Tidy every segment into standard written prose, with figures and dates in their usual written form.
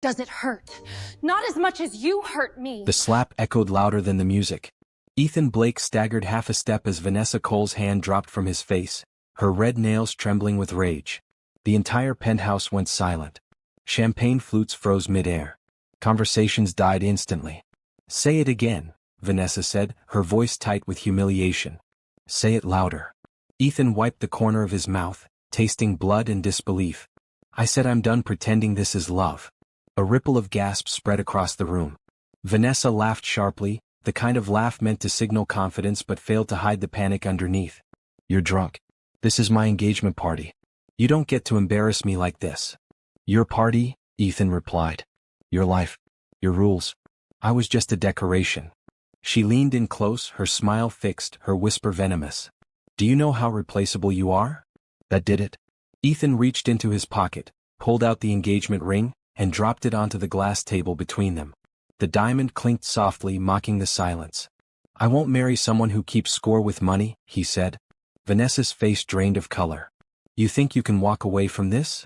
Does it hurt? Not as much as you hurt me. The slap echoed louder than the music. Ethan Blake staggered half a step as Vanessa Cole's hand dropped from his face, her red nails trembling with rage. The entire penthouse went silent. Champagne flutes froze mid-air. Conversations died instantly. "Say it again," Vanessa said, her voice tight with humiliation. "Say it louder." Ethan wiped the corner of his mouth, tasting blood and disbelief. "I said I'm done pretending this is love." A ripple of gasps spread across the room. Vanessa laughed sharply, the kind of laugh meant to signal confidence but failed to hide the panic underneath. "You're drunk. This is my engagement party. You don't get to embarrass me like this." "Your party?" Ethan replied. "Your life. Your rules. I was just a decoration." She leaned in close, her smile fixed, her whisper venomous. "Do you know how replaceable you are?" "That did it." Ethan reached into his pocket, pulled out the engagement ring, and dropped it onto the glass table between them. The diamond clinked softly, mocking the silence. "I won't marry someone who keeps score with money," he said. Vanessa's face drained of color. "You think you can walk away from this?"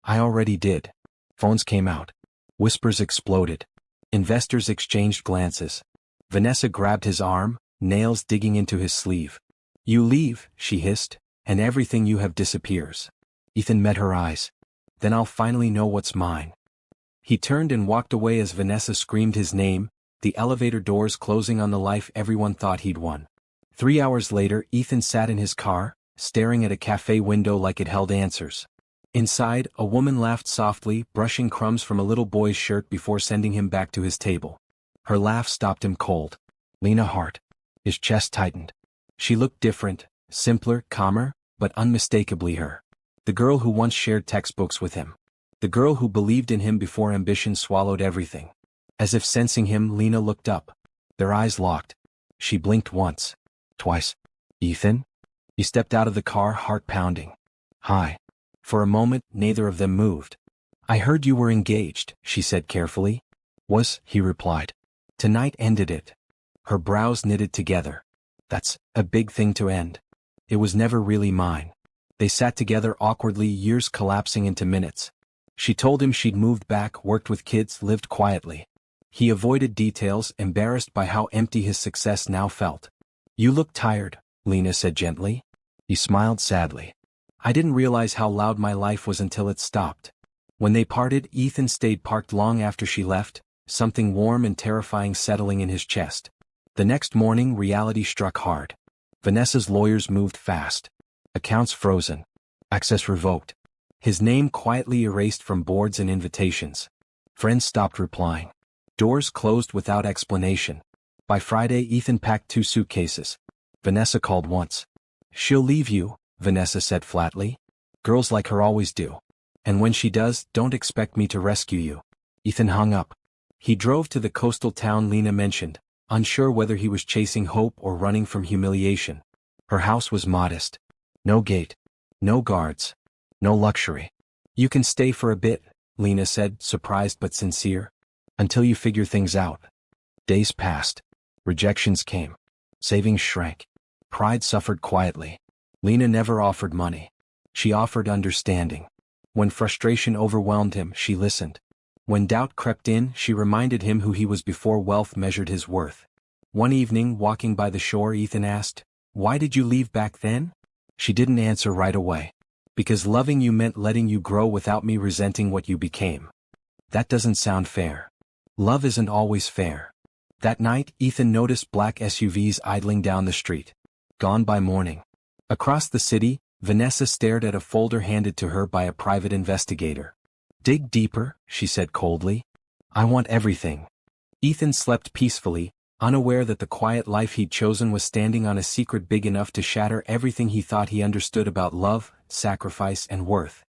"I already did." Phones came out. Whispers exploded. Investors exchanged glances. Vanessa grabbed his arm, nails digging into his sleeve. "You leave," she hissed, "and everything you have disappears." Ethan met her eyes. "Then I'll finally know what's mine." He turned and walked away as Vanessa screamed his name, the elevator doors closing on the life everyone thought he'd won. 3 hours later, Ethan sat in his car, staring at a cafe window like it held answers. Inside, a woman laughed softly, brushing crumbs from a little boy's shirt before sending him back to his table. Her laugh stopped him cold. Lena Hart. His chest tightened. She looked different, simpler, calmer, but unmistakably her. The girl who once shared textbooks with him. The girl who believed in him before ambition swallowed everything. As if sensing him, Lena looked up. Their eyes locked. She blinked once. Twice. "Ethan?" He stepped out of the car, heart pounding. "Hi." For a moment, neither of them moved. "I heard you were engaged," she said carefully. "Was," he replied. "Tonight ended it." Her brows knitted together. "That's a big thing to end. It was never really mine." They sat together awkwardly, years collapsing into minutes. She told him she'd moved back, worked with kids, lived quietly. He avoided details, embarrassed by how empty his success now felt. "You look tired," Lena said gently. He smiled sadly. "I didn't realize how loud my life was until it stopped." When they parted, Ethan stayed parked long after she left, something warm and terrifying settling in his chest. The next morning, reality struck hard. Vanessa's lawyers moved fast. Accounts frozen. Access revoked. His name quietly erased from boards and invitations. Friends stopped replying. Doors closed without explanation. By Friday, Ethan packed 2 suitcases. Vanessa called once. "She'll leave you," Vanessa said flatly. "Girls like her always do. And when she does, don't expect me to rescue you." Ethan hung up. He drove to the coastal town Lena mentioned, unsure whether he was chasing hope or running from humiliation. Her house was modest. No gate. No guards. No luxury. "You can stay for a bit," Lena said, surprised but sincere. "Until you figure things out." Days passed. Rejections came. Savings shrank. Pride suffered quietly. Lena never offered money. She offered understanding. When frustration overwhelmed him, she listened. When doubt crept in, she reminded him who he was before wealth measured his worth. One evening, walking by the shore, Ethan asked, "Why did you leave back then?" She didn't answer right away. "Because loving you meant letting you grow without me resenting what you became." That doesn't sound fair. Love isn't always fair. That night, Ethan noticed black SUVs idling down the street. Gone by morning. Across the city, Vanessa stared at a folder handed to her by a private investigator. "Dig deeper," she said coldly. "I want everything." Ethan slept peacefully, unaware that the quiet life he'd chosen was standing on a secret big enough to shatter everything he thought he understood about love, sacrifice, and worth.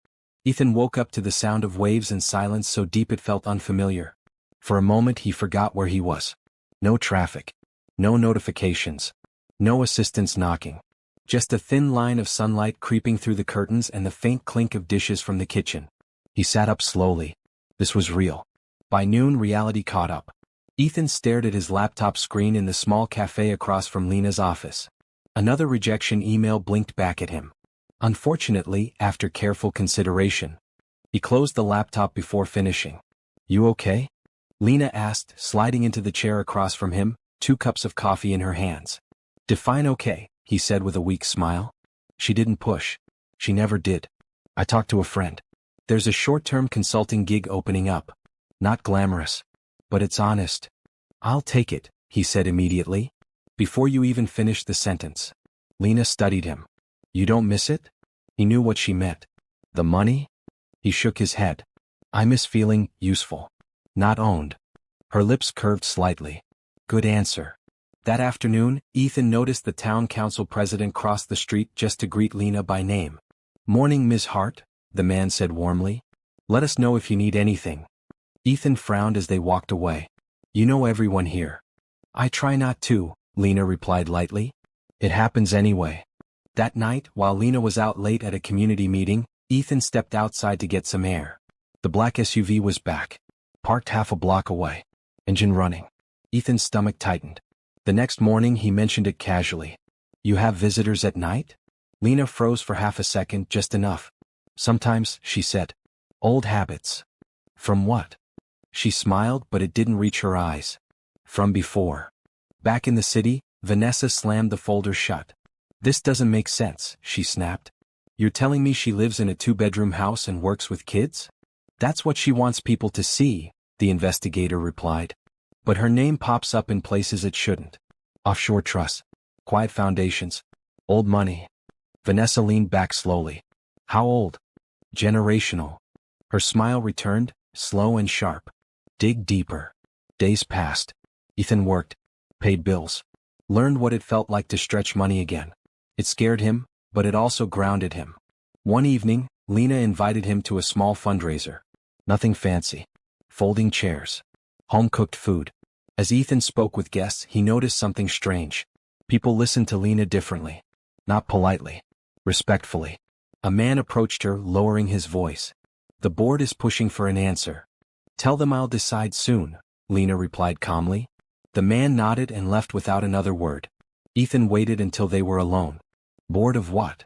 Ethan woke up to the sound of waves and silence so deep it felt unfamiliar. For a moment he forgot where he was. No traffic. No notifications. No assistants knocking. Just a thin line of sunlight creeping through the curtains and the faint clink of dishes from the kitchen. He sat up slowly. This was real. By noon, reality caught up. Ethan stared at his laptop screen in the small cafe across from Lena's office. Another rejection email blinked back at him. Unfortunately, after careful consideration. He closed the laptop before finishing. You okay? Lena asked, sliding into the chair across from him, 2 cups of coffee in her hands. Define okay, he said with a weak smile. She didn't push. She never did. I talked to a friend. There's a short-term consulting gig opening up. Not glamorous. But it's honest. I'll take it, he said immediately. Before you even finished the sentence. Lena studied him. You don't miss it? He knew what she meant. The money? He shook his head. I miss feeling useful. Not owned. Her lips curved slightly. Good answer. That afternoon, Ethan noticed the town council president cross the street just to greet Lena by name. Morning, Ms. Hart, the man said warmly. Let us know if you need anything. Ethan frowned as they walked away. You know everyone here. I try not to, Lena replied lightly. It happens anyway. That night, while Lena was out late at a community meeting, Ethan stepped outside to get some air. The black SUV was back. Parked half a block away. Engine running. Ethan's stomach tightened. The next morning he mentioned it casually. You have visitors at night? Lena froze for half a second, just enough. Sometimes, she said. Old habits. From what? She smiled, but it didn't reach her eyes. From before. Back in the city, Vanessa slammed the folder shut. This doesn't make sense, she snapped. You're telling me she lives in a 2-bedroom house and works with kids? That's what she wants people to see, the investigator replied. But her name pops up in places it shouldn't. Offshore trusts. Quiet foundations. Old money. Vanessa leaned back slowly. How old? Generational. Her smile returned, slow and sharp. Dig deeper. Days passed. Ethan worked. Paid bills. Learned what it felt like to stretch money again. It scared him, but it also grounded him. One evening, Lena invited him to a small fundraiser. Nothing fancy. Folding chairs. Home-cooked food. As Ethan spoke with guests, he noticed something strange. People listened to Lena differently. Not politely. Respectfully. A man approached her, lowering his voice. The board is pushing for an answer. Tell them I'll decide soon, Lena replied calmly. The man nodded and left without another word. Ethan waited until they were alone. Bored of what?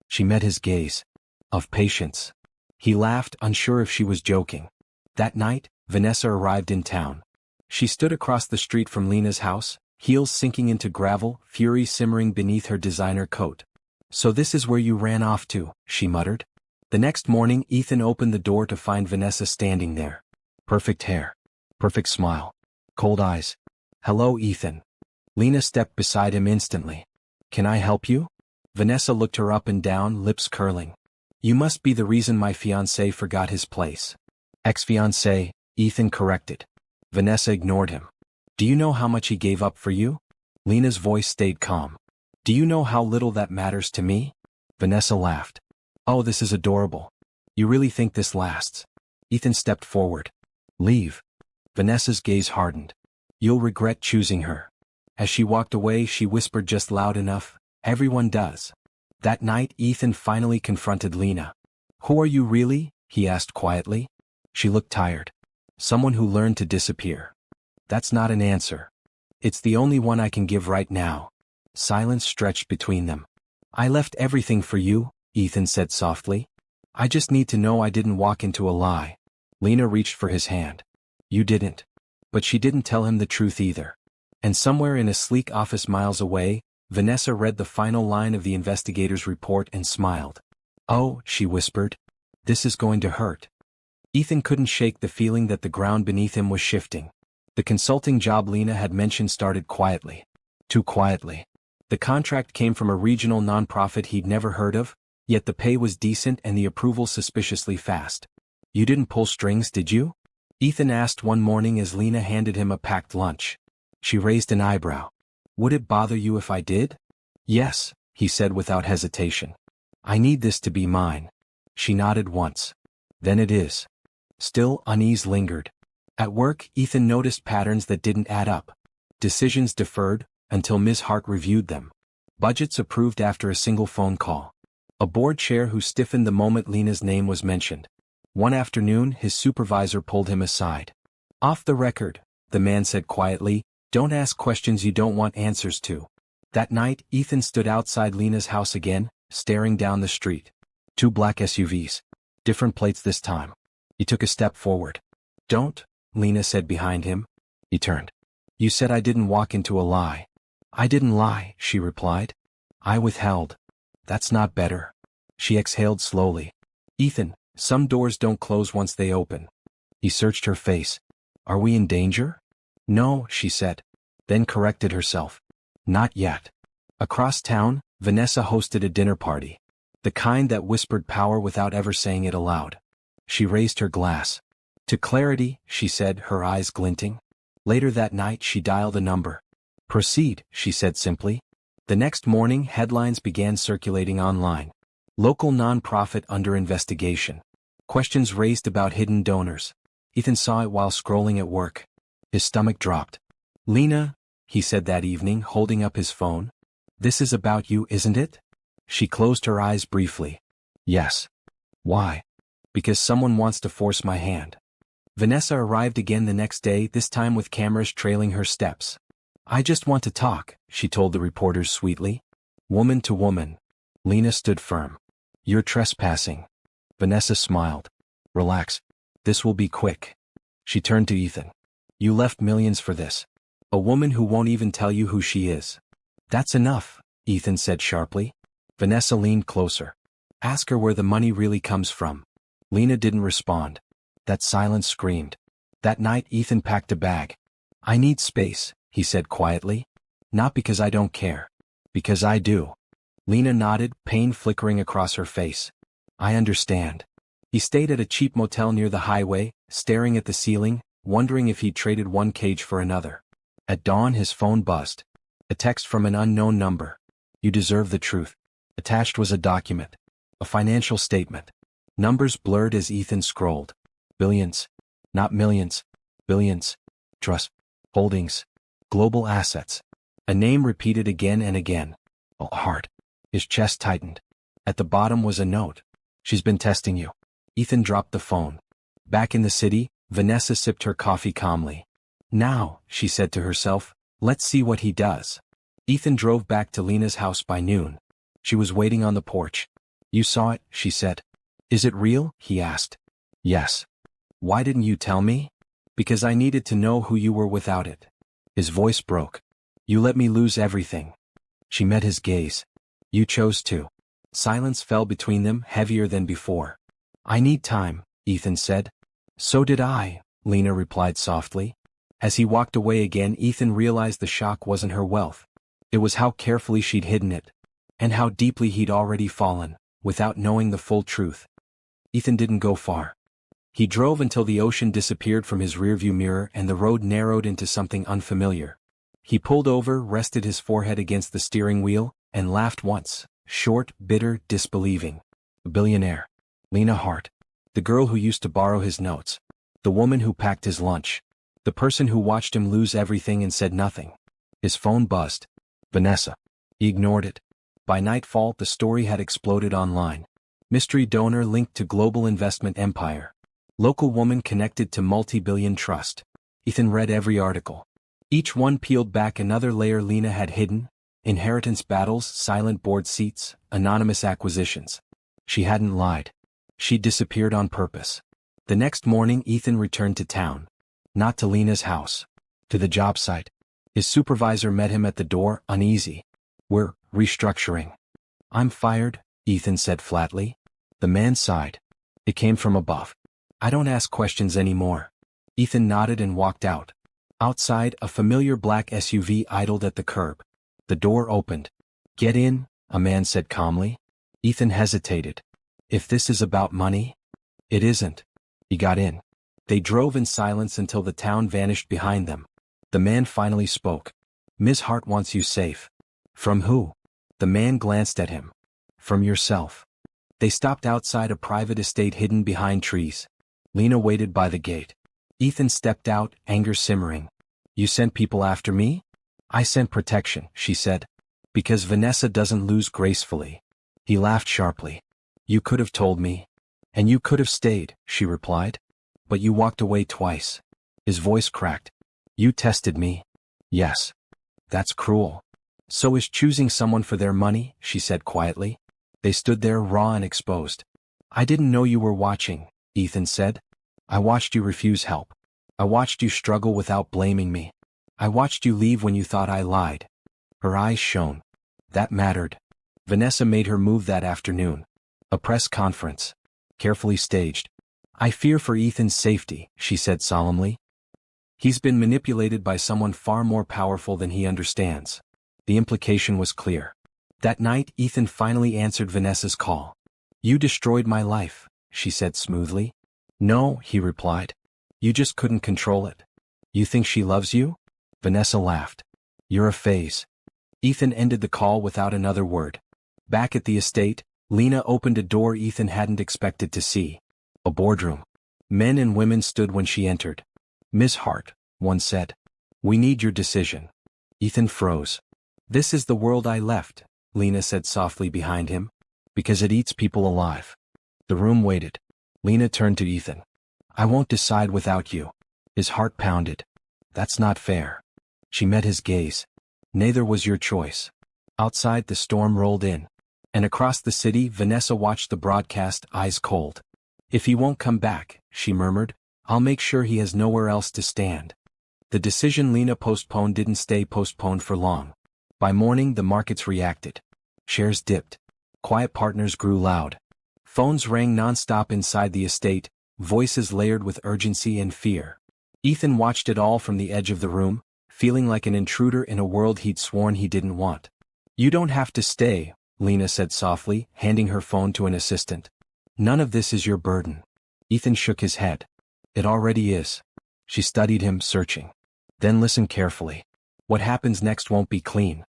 She met his gaze. Of patience. He laughed, unsure if she was joking. That night, Vanessa arrived in town. She stood across the street from Lena's house, heels sinking into gravel, fury simmering beneath her designer coat. So this is where you ran off to, she muttered. The next morning, Ethan opened the door to find Vanessa standing there. Perfect hair. Perfect smile. Cold eyes. Hello, Ethan. Lena stepped beside him instantly. Can I help you? Vanessa looked her up and down, lips curling. You must be the reason my fiancé forgot his place. Ex-fiancé, Ethan corrected. Vanessa ignored him. Do you know how much he gave up for you? Lena's voice stayed calm. Do you know how little that matters to me? Vanessa laughed. Oh, this is adorable. You really think this lasts? Ethan stepped forward. Leave. Vanessa's gaze hardened. You'll regret choosing her. As she walked away, she whispered just loud enough. Everyone does. That night, Ethan finally confronted Lena. Who are you really? He asked quietly. She looked tired. Someone who learned to disappear. That's not an answer. It's the only one I can give right now. Silence stretched between them. I left everything for you, Ethan said softly. I just need to know I didn't walk into a lie. Lena reached for his hand. You didn't. But she didn't tell him the truth either. And somewhere in a sleek office miles away, Vanessa read the final line of the investigator's report and smiled. Oh, she whispered. This is going to hurt. Ethan couldn't shake the feeling that the ground beneath him was shifting. The consulting job Lena had mentioned started quietly. Too quietly. The contract came from a regional nonprofit he'd never heard of, yet the pay was decent and the approval suspiciously fast. You didn't pull strings, did you? Ethan asked one morning as Lena handed him a packed lunch. She raised an eyebrow. Would it bother you if I did? Yes, he said without hesitation. I need this to be mine. She nodded once. Then it is. Still, unease lingered. At work, Ethan noticed patterns that didn't add up. Decisions deferred, until Ms. Hart reviewed them. Budgets approved after a single phone call. A board chair who stiffened the moment Lena's name was mentioned. One afternoon, his supervisor pulled him aside. Off the record, the man said quietly, don't ask questions you don't want answers to. That night, Ethan stood outside Lena's house again, staring down the street. 2 black SUVs. Different plates this time. He took a step forward. Don't, Lena said behind him. He turned. You said I didn't walk into a lie. I didn't lie, she replied. I withheld. That's not better. She exhaled slowly. Ethan, some doors don't close once they open. He searched her face. Are we in danger? No, she said. Then corrected herself. Not yet. Across town, Vanessa hosted a dinner party. The kind that whispered power without ever saying it aloud. She raised her glass. To clarity, she said, her eyes glinting. Later that night she dialed a number. Proceed, she said simply. The next morning headlines began circulating online. Local non-profit under investigation. Questions raised about hidden donors. Ethan saw it while scrolling at work. His stomach dropped. Lena, he said that evening, holding up his phone. This is about you, isn't it? She closed her eyes briefly. Yes. Why? Because someone wants to force my hand. Vanessa arrived again the next day, this time with cameras trailing her steps. I just want to talk, she told the reporters sweetly. Woman to woman. Lena stood firm. You're trespassing. Vanessa smiled. Relax. This will be quick. She turned to Ethan. You left millions for this. A woman who won't even tell you who she is. That's enough, Ethan said sharply. Vanessa leaned closer. Ask her where the money really comes from. Lena didn't respond. That silence screamed. That night Ethan packed a bag. I need space, he said quietly. Not because I don't care. Because I do. Lena nodded, pain flickering across her face. I understand. He stayed at a cheap motel near the highway, staring at the ceiling, wondering if he'd traded one cage for another. At dawn his phone buzzed. A text from an unknown number. You deserve the truth. Attached was a document. A financial statement. Numbers blurred as Ethan scrolled. Billions. Not millions. Billions. Trust. Holdings. Global assets. A name repeated again and again. A heart. His chest tightened. At the bottom was a note. She's been testing you. Ethan dropped the phone. Back in the city, Vanessa sipped her coffee calmly. Now, she said to herself, let's see what he does. Ethan drove back to Lena's house by noon. She was waiting on the porch. You saw it, she said. Is it real? He asked. Yes. Why didn't you tell me? Because I needed to know who you were without it. His voice broke. You let me lose everything. She met his gaze. You chose to. Silence fell between them, heavier than before. I need time, Ethan said. So did I, Lena replied softly. As he walked away again, Ethan realized the shock wasn't her wealth. It was how carefully she'd hidden it. And how deeply he'd already fallen, without knowing the full truth. Ethan didn't go far. He drove until the ocean disappeared from his rearview mirror and the road narrowed into something unfamiliar. He pulled over, rested his forehead against the steering wheel, and laughed once, short, bitter, disbelieving. A billionaire. Lena Hart. The girl who used to borrow his notes. The woman who packed his lunch. The person who watched him lose everything and said nothing. His phone buzzed. Vanessa. He ignored it. By nightfall, the story had exploded online. Mystery donor linked to global investment empire. Local woman connected to multi-billion trust. Ethan read every article. Each one peeled back another layer Lena had hidden. Inheritance battles, silent board seats, anonymous acquisitions. She hadn't lied. She'd disappeared on purpose. The next morning Ethan returned to town. Not to Lena's house. To the job site. His supervisor met him at the door, uneasy. We're restructuring. I'm fired, Ethan said flatly. The man sighed. It came from above. I don't ask questions anymore. Ethan nodded and walked out. Outside, a familiar black SUV idled at the curb. The door opened. Get in, a man said calmly. Ethan hesitated. If this is about money? It isn't. He got in. They drove in silence until the town vanished behind them. The man finally spoke. Ms. Hart wants you safe. From who? The man glanced at him. From yourself. They stopped outside a private estate hidden behind trees. Lena waited by the gate. Ethan stepped out, anger simmering. You sent people after me? I sent protection, she said. Because Vanessa doesn't lose gracefully. He laughed sharply. You could have told me. And you could have stayed, she replied. But you walked away twice. His voice cracked. You tested me. Yes. That's cruel. So is choosing someone for their money, she said quietly. They stood there raw and exposed. I didn't know you were watching, Ethan said. I watched you refuse help. I watched you struggle without blaming me. I watched you leave when you thought I lied. Her eyes shone. That mattered. Vanessa made her move that afternoon. A press conference. Carefully staged. I fear for Ethan's safety, she said solemnly. He's been manipulated by someone far more powerful than he understands. The implication was clear. That night, Ethan finally answered Vanessa's call. You destroyed my life, she said smoothly. No, he replied. You just couldn't control it. You think she loves you? Vanessa laughed. You're a phase. Ethan ended the call without another word. Back at the estate, Lena opened a door Ethan hadn't expected to see. A boardroom. Men and women stood when she entered. Miss Hart, one said. We need your decision. Ethan froze. This is the world I left, Lena said softly behind him. Because it eats people alive. The room waited. Lena turned to Ethan. I won't decide without you. His heart pounded. That's not fair. She met his gaze. Neither was your choice. Outside, the storm rolled in. And across the city, Vanessa watched the broadcast, eyes cold. If he won't come back, she murmured, I'll make sure he has nowhere else to stand. The decision Lena postponed didn't stay postponed for long. By morning, the markets reacted. Shares dipped. Quiet partners grew loud. Phones rang nonstop inside the estate, voices layered with urgency and fear. Ethan watched it all from the edge of the room, feeling like an intruder in a world he'd sworn he didn't want. You don't have to stay, Lena said softly, handing her phone to an assistant. None of this is your burden. Ethan shook his head. It already is. She studied him, searching. Then listen carefully. What happens next won't be clean.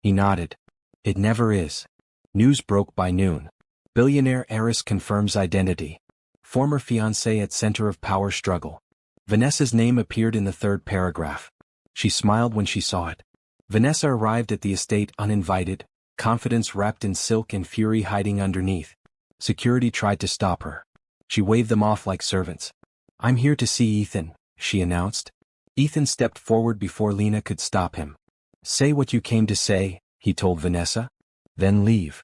He nodded. It never is. News broke by noon. Billionaire heiress confirms identity. Former fiancé at center of power struggle. Vanessa's name appeared in the third paragraph. She smiled when she saw it. Vanessa arrived at the estate uninvited, confidence wrapped in silk and fury hiding underneath. Security tried to stop her. She waved them off like servants. I'm here to see Ethan, she announced. Ethan stepped forward before Lena could stop him. Say what you came to say, he told Vanessa. Then leave.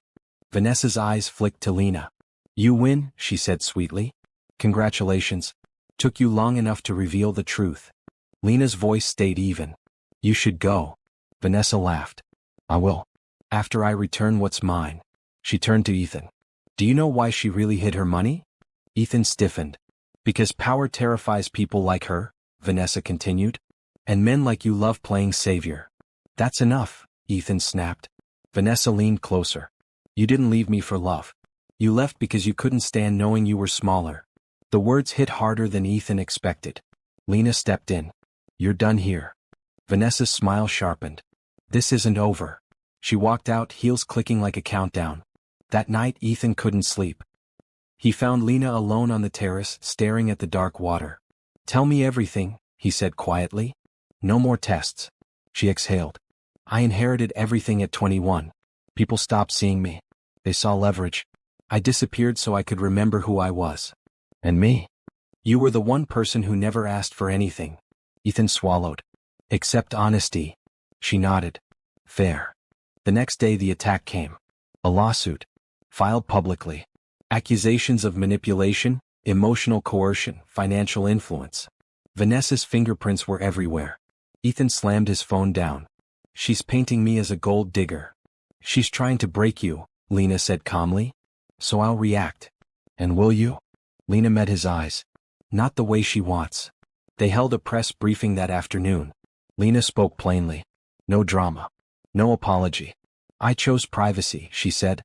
Vanessa's eyes flicked to Lena. You win, she said sweetly. Congratulations. Took you long enough to reveal the truth. Lena's voice stayed even. You should go. Vanessa laughed. I will. After I return what's mine. She turned to Ethan. Do you know why she really hid her money? Ethan stiffened. Because power terrifies people like her, Vanessa continued. And men like you love playing savior. That's enough, Ethan snapped. Vanessa leaned closer. You didn't leave me for love. You left because you couldn't stand knowing you were smaller. The words hit harder than Ethan expected. Lena stepped in. You're done here. Vanessa's smile sharpened. This isn't over. She walked out, heels clicking like a countdown. That night, Ethan couldn't sleep. He found Lena alone on the terrace, staring at the dark water. Tell me everything, he said quietly. No more tests. She exhaled. I inherited everything at 21. People stopped seeing me. They saw leverage. I disappeared so I could remember who I was. And me? You were the one person who never asked for anything. Ethan swallowed. Except honesty. She nodded. Fair. The next day the attack came. A lawsuit. Filed publicly. Accusations of manipulation, emotional coercion, financial influence. Vanessa's fingerprints were everywhere. Ethan slammed his phone down. She's painting me as a gold digger. She's trying to break you, Lena said calmly. So I'll react. And will you? Lena met his eyes. Not the way she wants. They held a press briefing that afternoon. Lena spoke plainly. No drama. No apology. I chose privacy, she said.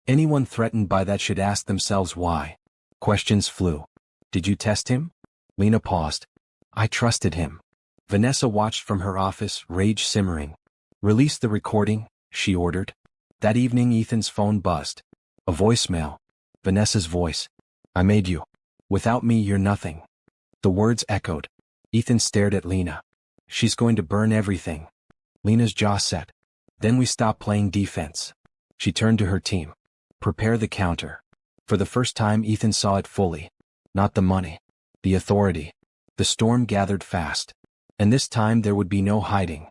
Anyone threatened by that should ask themselves why. Questions flew. Did you test him? Lena paused. I trusted him. Vanessa watched from her office, rage simmering. Release the recording, she ordered. That evening Ethan's phone buzzed. A voicemail. Vanessa's voice. I made you. Without me you're nothing. The words echoed. Ethan stared at Lena. She's going to burn everything. Lena's jaw set. Then we stopped playing defense. She turned to her team. Prepare the counter. For the first time Ethan saw it fully. Not the money. The authority. The storm gathered fast. And this time there would be no hiding.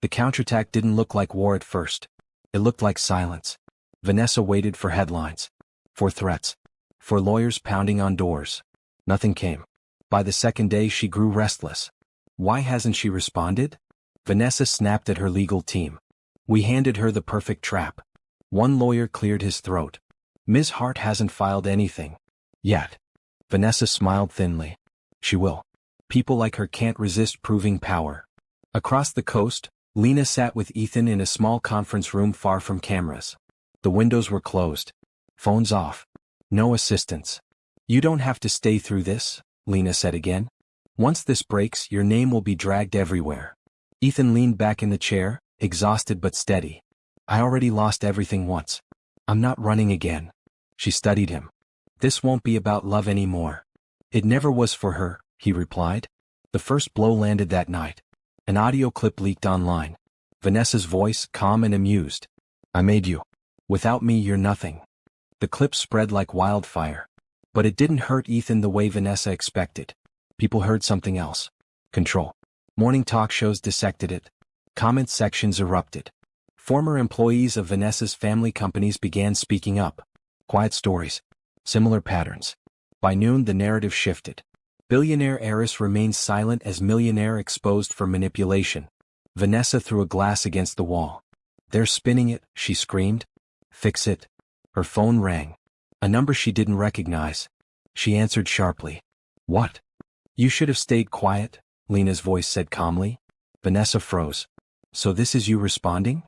The counterattack didn't look like war at first. It looked like silence. Vanessa waited for headlines. For threats. For lawyers pounding on doors. Nothing came. By the second day she grew restless. Why hasn't she responded? Vanessa snapped at her legal team. We handed her the perfect trap. One lawyer cleared his throat. Ms. Hart hasn't filed anything. Yet. Vanessa smiled thinly. She will. People like her can't resist proving power. Across the coast, Lena sat with Ethan in a small conference room far from cameras. The windows were closed. Phones off. No assistance. You don't have to stay through this, Lena said again. Once this breaks, your name will be dragged everywhere. Ethan leaned back in the chair, exhausted but steady. I already lost everything once. I'm not running again. She studied him. This won't be about love anymore. It never was for her, he replied. The first blow landed that night. An audio clip leaked online. Vanessa's voice, calm and amused. I made you. Without me you're nothing. The clip spread like wildfire. But it didn't hurt Ethan the way Vanessa expected. People heard something else. Control. Morning talk shows dissected it. Comment sections erupted. Former employees of Vanessa's family companies began speaking up. Quiet stories. Similar patterns. By noon the narrative shifted. Billionaire heiress remains silent as millionaire exposed for manipulation. Vanessa threw a glass against the wall. They're spinning it, she screamed. Fix it. Her phone rang. A number she didn't recognize. She answered sharply. What? You should have stayed quiet, Lena's voice said calmly. Vanessa froze. So this is you responding?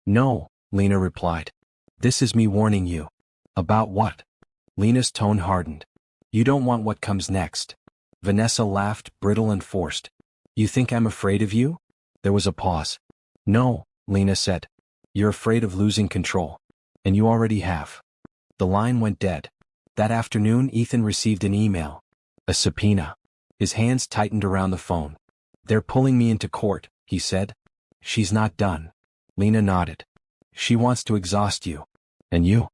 No, Lena replied. This is me warning you. About what? Lena's tone hardened. You don't want what comes next. Vanessa laughed, brittle and forced. You think I'm afraid of you? There was a pause. No, Lena said. You're afraid of losing control. And you already have. The line went dead. That afternoon Ethan received an email. A subpoena. His hands tightened around the phone. They're pulling me into court, he said. She's not done. Lena nodded. She wants to exhaust you. And you?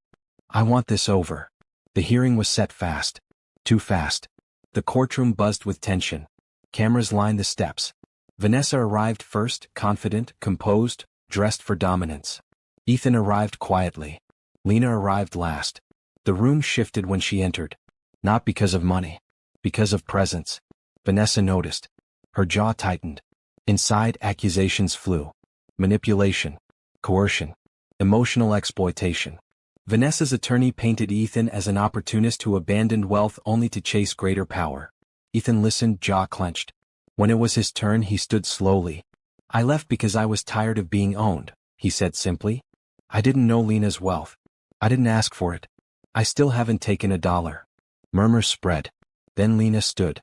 I want this over. The hearing was set fast. Too fast. The courtroom buzzed with tension. Cameras lined the steps. Vanessa arrived first, confident, composed, dressed for dominance. Ethan arrived quietly. Lena arrived last. The room shifted when she entered. Not because of money. Because of presence. Vanessa noticed. Her jaw tightened. Inside, accusations flew. Manipulation. Coercion. Emotional exploitation. Vanessa's attorney painted Ethan as an opportunist who abandoned wealth only to chase greater power. Ethan listened, jaw clenched. When it was his turn, he stood slowly. I left because I was tired of being owned, he said simply. I didn't know Lena's wealth. I didn't ask for it. I still haven't taken $1. Murmurs spread. Then Lena stood.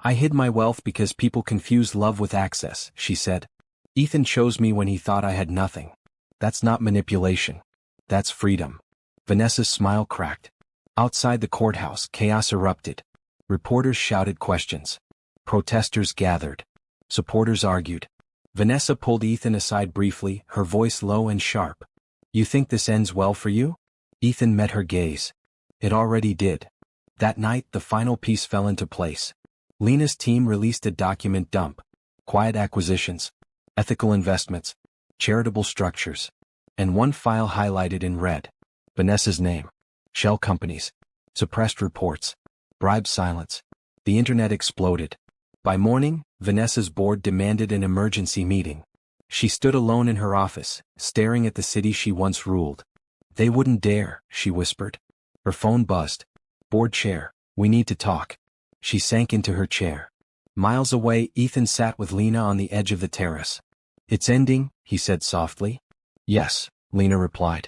I hid my wealth because people confuse love with access, she said. Ethan chose me when he thought I had nothing. That's not manipulation. That's freedom. Vanessa's smile cracked. Outside the courthouse, chaos erupted. Reporters shouted questions. Protesters gathered. Supporters argued. Vanessa pulled Ethan aside briefly, her voice low and sharp. You think this ends well for you? Ethan met her gaze. It already did. That night, the final piece fell into place. Lena's team released a document dump. Quiet acquisitions. Ethical investments. Charitable structures. And one file highlighted in red. Vanessa's name. Shell companies. Suppressed reports. Bribe silence. The internet exploded. By morning, Vanessa's board demanded an emergency meeting. She stood alone in her office, staring at the city she once ruled. They wouldn't dare, she whispered. Her phone buzzed. Board chair, we need to talk. She sank into her chair. Miles away, Ethan sat with Lena on the edge of the terrace. It's ending, he said softly. Yes, Lena replied.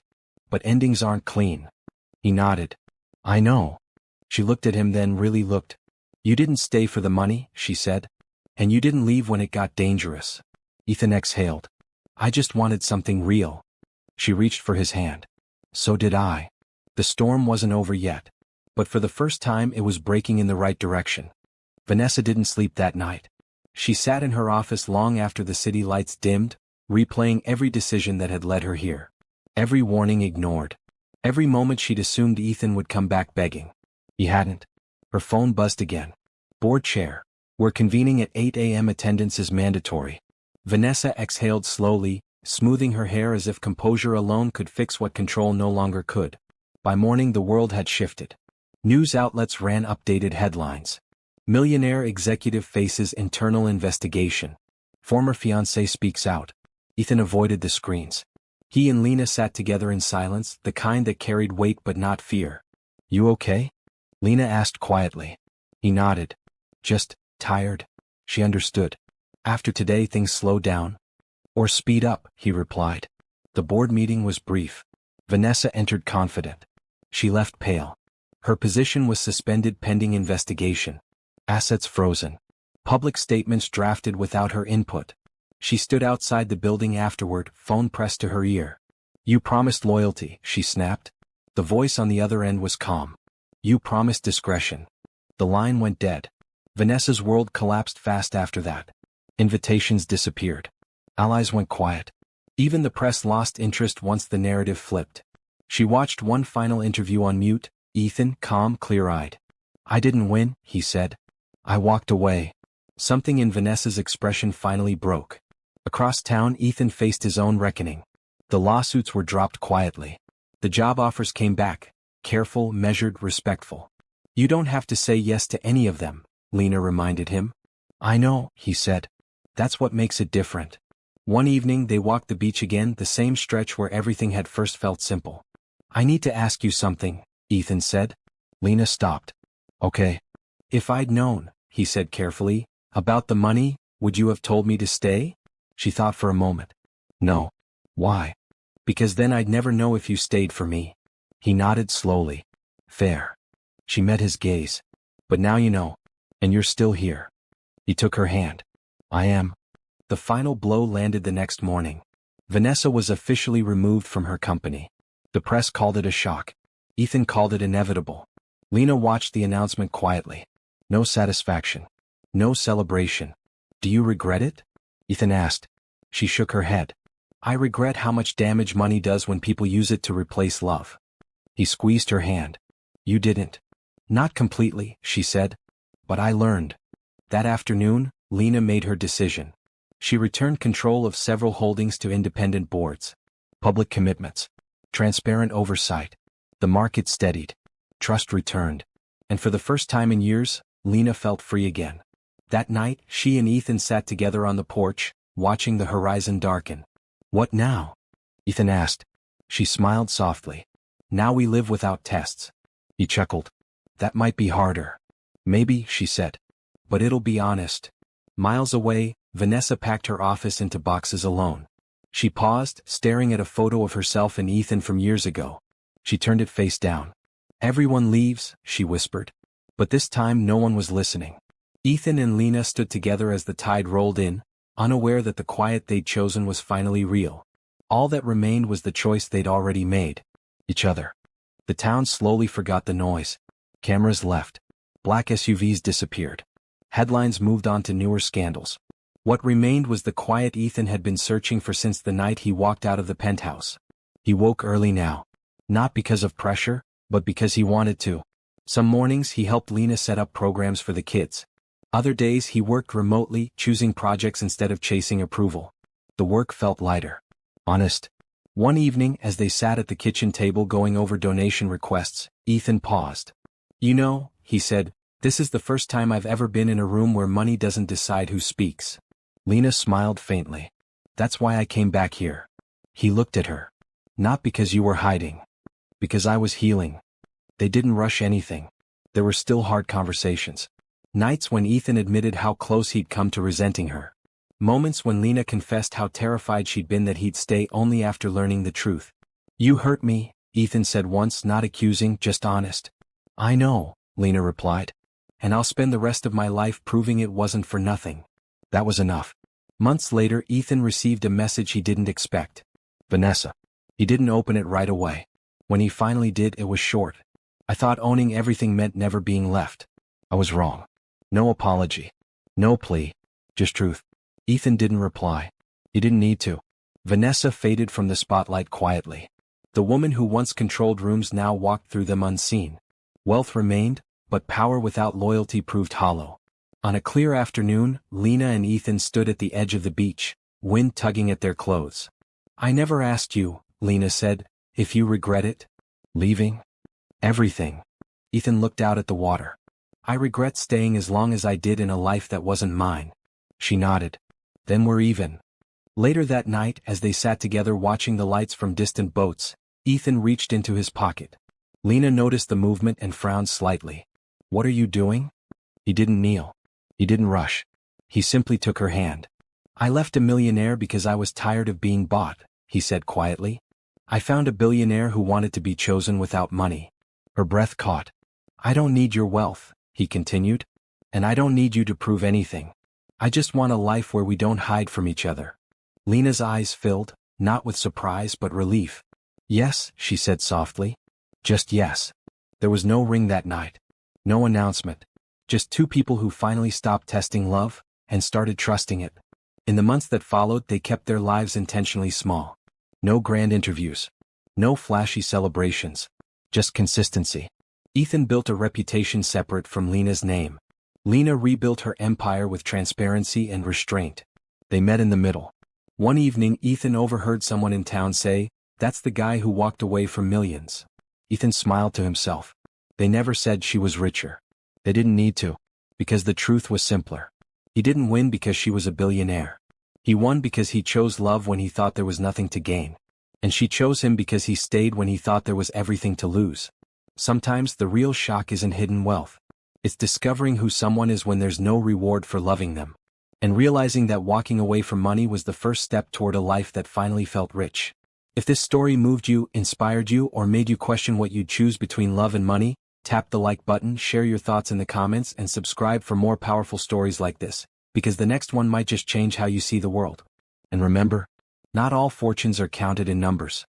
But endings aren't clean. He nodded. I know. She looked at him, then really looked. You didn't stay for the money, she said. And you didn't leave when it got dangerous. Ethan exhaled. I just wanted something real. She reached for his hand. So did I. The storm wasn't over yet. But for the first time it was breaking in the right direction. Vanessa didn't sleep that night. She sat in her office long after the city lights dimmed, replaying every decision that had led her here. Every warning ignored. Every moment she'd assumed Ethan would come back begging. He hadn't. Her phone buzzed again. Board chair. We're convening at 8 a.m. Attendance is mandatory. Vanessa exhaled slowly, smoothing her hair as if composure alone could fix what control no longer could. By morning the world had shifted. News outlets ran updated headlines. Millionaire executive faces internal investigation. Former fiancé speaks out. Ethan avoided the screens. He and Lena sat together in silence, the kind that carried weight but not fear. You okay? Lena asked quietly. He nodded. Just tired. She understood. After today things slow down. Or speed up, he replied. The board meeting was brief. Vanessa entered confident. She left pale. Her position was suspended pending investigation. Assets frozen. Public statements drafted without her input. She stood outside the building afterward, phone pressed to her ear. You promised loyalty, she snapped. The voice on the other end was calm. You promised discretion. The line went dead. Vanessa's world collapsed fast after that. Invitations disappeared. Allies went quiet. Even the press lost interest once the narrative flipped. She watched one final interview on mute, Ethan, calm, clear-eyed. I didn't win, he said. I walked away. Something in Vanessa's expression finally broke. Across town, Ethan faced his own reckoning. The lawsuits were dropped quietly. The job offers came back, careful, measured, respectful. You don't have to say yes to any of them, Lena reminded him. I know, he said. That's what makes it different. One evening they walked the beach again, the same stretch where everything had first felt simple. I need to ask you something, Ethan said. Lena stopped. Okay. If I'd known, he said carefully, about the money, would you have told me to stay? She thought for a moment. No. Why? Because then I'd never know if you stayed for me. He nodded slowly. Fair. She met his gaze. But now you know. And you're still here. He took her hand. I am. The final blow landed the next morning. Vanessa was officially removed from her company. The press called it a shock. Ethan called it inevitable. Lena watched the announcement quietly. No satisfaction. No celebration. Do you regret it? Ethan asked. She shook her head. I regret how much damage money does when people use it to replace love. He squeezed her hand. You didn't. Not completely, she said. But I learned. That afternoon, Lena made her decision. She returned control of several holdings to independent boards. Public commitments. Transparent oversight. The market steadied. Trust returned. And for the first time in years, Lena felt free again. That night, she and Ethan sat together on the porch, watching the horizon darken. What now? Ethan asked. She smiled softly. Now we live without tests. He chuckled. That might be harder. Maybe, she said. But it'll be honest. Miles away, Vanessa packed her office into boxes alone. She paused, staring at a photo of herself and Ethan from years ago. She turned it face down. Everyone leaves, she whispered. But this time no one was listening. Ethan and Lena stood together as the tide rolled in, unaware that the quiet they'd chosen was finally real. All that remained was the choice they'd already made. Each other. The town slowly forgot the noise. Cameras left. Black SUVs disappeared. Headlines moved on to newer scandals. What remained was the quiet Ethan had been searching for since the night he walked out of the penthouse. He woke early now. Not because of pressure, but because he wanted to. Some mornings he helped Lena set up programs for the kids. Other days he worked remotely, choosing projects instead of chasing approval. The work felt lighter. Honest. One evening, as they sat at the kitchen table going over donation requests, Ethan paused. You know, he said, this is the first time I've ever been in a room where money doesn't decide who speaks. Lena smiled faintly. That's why I came back here. He looked at her. Not because you were hiding. Because I was healing. They didn't rush anything. There were still hard conversations. Nights when Ethan admitted how close he'd come to resenting her. Moments when Lena confessed how terrified she'd been that he'd stay only after learning the truth. You hurt me, Ethan said once, not accusing, just honest. I know, Lena replied. And I'll spend the rest of my life proving it wasn't for nothing. That was enough. Months later, Ethan received a message he didn't expect. Vanessa. He didn't open it right away. When he finally did, it was short. I thought owning everything meant never being left. I was wrong. No apology. No plea. Just truth. Ethan didn't reply. He didn't need to. Vanessa faded from the spotlight quietly. The woman who once controlled rooms now walked through them unseen. Wealth remained, but power without loyalty proved hollow. On a clear afternoon, Lena and Ethan stood at the edge of the beach, wind tugging at their clothes. I never asked you, Lena said, if you regret it. Leaving? Everything. Ethan looked out at the water. I regret staying as long as I did in a life that wasn't mine. She nodded. Then we're even. Later that night, as they sat together watching the lights from distant boats, Ethan reached into his pocket. Lena noticed the movement and frowned slightly. What are you doing? He didn't kneel. He didn't rush. He simply took her hand. I left a millionaire because I was tired of being bought, he said quietly. I found a billionaire who wanted to be chosen without money. Her breath caught. I don't need your wealth, he continued. And I don't need you to prove anything. I just want a life where we don't hide from each other. Lena's eyes filled, not with surprise but relief. Yes, she said softly. Just yes. There was no ring that night. No announcement. Just two people who finally stopped testing love and started trusting it. In the months that followed, they kept their lives intentionally small. No grand interviews. No flashy celebrations. Just consistency. Ethan built a reputation separate from Lena's name. Lena rebuilt her empire with transparency and restraint. They met in the middle. One evening, Ethan overheard someone in town say, "That's the guy who walked away from millions." Ethan smiled to himself. They never said she was richer. They didn't need to. Because the truth was simpler. He didn't win because she was a billionaire. He won because he chose love when he thought there was nothing to gain. And she chose him because he stayed when he thought there was everything to lose. Sometimes the real shock isn't hidden wealth. It's discovering who someone is when there's no reward for loving them. And realizing that walking away from money was the first step toward a life that finally felt rich. If this story moved you, inspired you, or made you question what you'd choose between love and money, tap the like button, share your thoughts in the comments, and subscribe for more powerful stories like this, because the next one might just change how you see the world. And remember, not all fortunes are counted in numbers.